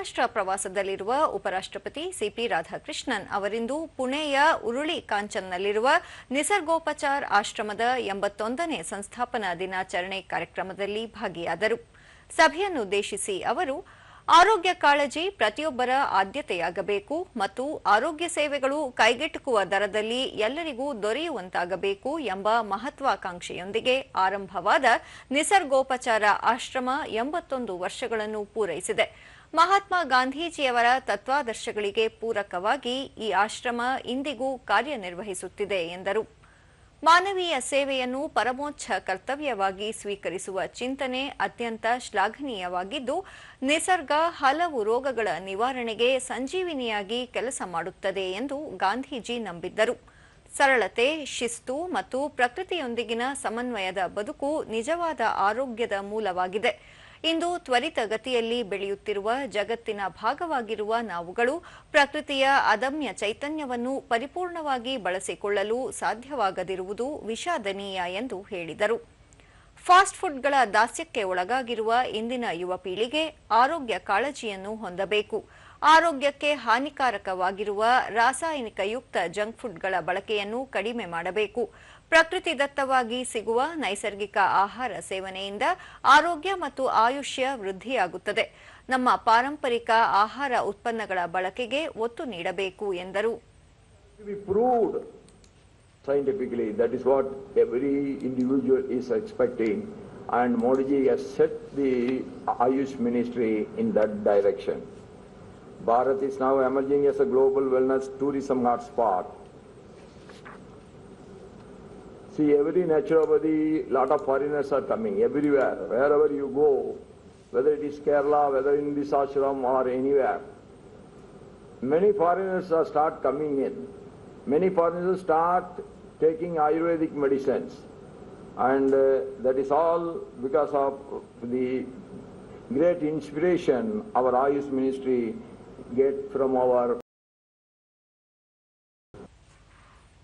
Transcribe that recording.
ಮಹಾರಾಷ್ಟ್ರ ಪ್ರವಾಸದಲ್ಲಿರುವ ಉಪರಾಷ್ಟ್ರಪತಿ ಸಿಪಿ ರಾಧಾಕೃಷ್ಣನ್ ಅವರಿಂದು ಪುಣೆಯ ಉರುಳಿ ಕಾಂಚನ್ನಲ್ಲಿರುವ ನಿಸರ್ಗೋಪಚಾರ್ ಆಶ್ರಮದ 81ನೇ ಸಂಸ್ಥಾಪನಾ ದಿನಾಚರಣೆ ಕಾರ್ಯಕ್ರಮದಲ್ಲಿ ಭಾಗಿಯಾದರು. ಸಭೆಯನ್ನುದ್ದೇಶಿಸಿ ಅವರು ಆರೋಗ್ಯ ಕಾಳಜಿ ಪ್ರತಿಯೊಬ್ಬರ ಆದ್ಯತೆಯಾಗಬೇಕು ಮತ್ತು ಆರೋಗ್ಯ ಸೇವೆಗಳು ಕೈಗೆಟುಕುವ ದರದಲ್ಲಿ ಎಲ್ಲರಿಗೂ ದೊರೆಯುವಂತಾಗಬೇಕು ಎಂಬ ಮಹತ್ವಾಕಾಂಕ್ಷೆಯೊಂದಿಗೆ ಆರಂಭವಾದ ನಿಸರ್ಗೋಪಚಾರ ಆಶ್ರಮ 81 ವರ್ಷಗಳನ್ನು ಪೂರೈಸಿದೆ. ಮಹಾತ್ಮ ಗಾಂಧೀಜಿಯವರ ತತ್ವಾದರ್ಶಗಳಿಗೆ ಪೂರಕವಾಗಿ ಈ ಆಶ್ರಮ ಇಂದಿಗೂ ಕಾರ್ಯನಿರ್ವಹಿಸುತ್ತಿದೆ ಎಂದರು. ಮಾನವೀಯ ಸೇವೆಯನ್ನು ಪರಮೋಚ್ಚ ಕರ್ತವ್ಯವಾಗಿ ಸ್ವೀಕರಿಸುವ ಚಿಂತನೆ ಅತ್ಯಂತ ಶ್ಲಾಘನೀಯವಾಗಿದ್ದು, ನಿಸರ್ಗ ಹಲವು ರೋಗಗಳ ನಿವಾರಣೆಗೆ ಸಂಜೀವಿನಿಯಾಗಿ ಕೆಲಸ ಮಾಡುತ್ತದೆ ಎಂದು ಗಾಂಧೀಜಿ ನಂಬಿದ್ದರು. ಸರಳತೆ, ಶಿಸ್ತು ಮತ್ತು ಪ್ರಕೃತಿಯೊಂದಿಗಿನ ಸಮನ್ವಯದ ಬದುಕು ನಿಜವಾದ ಆರೋಗ್ಯದ ಮೂಲವಾಗಿದೆ. ಇಂದು ತ್ವರಿತಗತಿಯಲ್ಲಿ ಬೆಳೆಯುತ್ತಿರುವ ಜಗತ್ತಿನ ಭಾಗವಾಗಿರುವ ನಾವುಗಳು ಪ್ರಕೃತಿಯ ಅದಮ್ಯ ಚೈತನ್ಯವನ್ನು ಪರಿಪೂರ್ಣವಾಗಿ ಬಳಸಿಕೊಳ್ಳಲು ಸಾಧ್ಯವಾಗದಿರುವುದು ವಿಷಾದನೀಯ ಎಂದು ಹೇಳಿದರು. ಫಾಸ್ಟ್ ಫುಡ್ಗಳ ದಾಸ್ಯಕ್ಕೆ ಒಳಗಾಗಿರುವ ಇಂದಿನ ಯುವ ಪೀಳಿಗೆ ಆರೋಗ್ಯ ಕಾಳಜಿಯನ್ನು ಹೊಂದಬೇಕು. ಆರೋಗ್ಯಕ್ಕೆ ಹಾನಿಕಾರಕವಾಗಿರುವ ರಾಸಾಯನಿಕಯುಕ್ತ ಜಂಕ್ ಫುಡ್ಗಳ ಬಳಕೆಯನ್ನು ಕಡಿಮೆ ಮಾಡಬೇಕು. ಪ್ರಕೃತಿದತ್ತವಾಗಿ ಸಿಗುವ ನೈಸರ್ಗಿಕ ಆಹಾರ ಸೇವನೆಯಿಂದ ಆರೋಗ್ಯ ಮತ್ತು ಆಯುಷ್ಯ ವೃದ್ಧಿಯಾಗುತ್ತದೆ. ನಮ್ಮ ಪಾರಂಪರಿಕ ಆಹಾರ ಉತ್ಪನ್ನಗಳ ಬಳಕೆಗೆ ಒತ್ತು ನೀಡಬೇಕು ಎಂದರು. Scientifically, that is what every individual is expecting, and Modi ji has set the Ayush Ministry in that direction. Bharat is now emerging as a global wellness tourism hotspot. See, every naturopathy, lot of foreigners are coming everywhere, wherever you go, whether it is Kerala, whether in this ashram or anywhere. Many foreigners start coming in. Many foreigners start taking Ayurvedic medicines, and that is all because of the great inspiration our Ayush Ministry get from our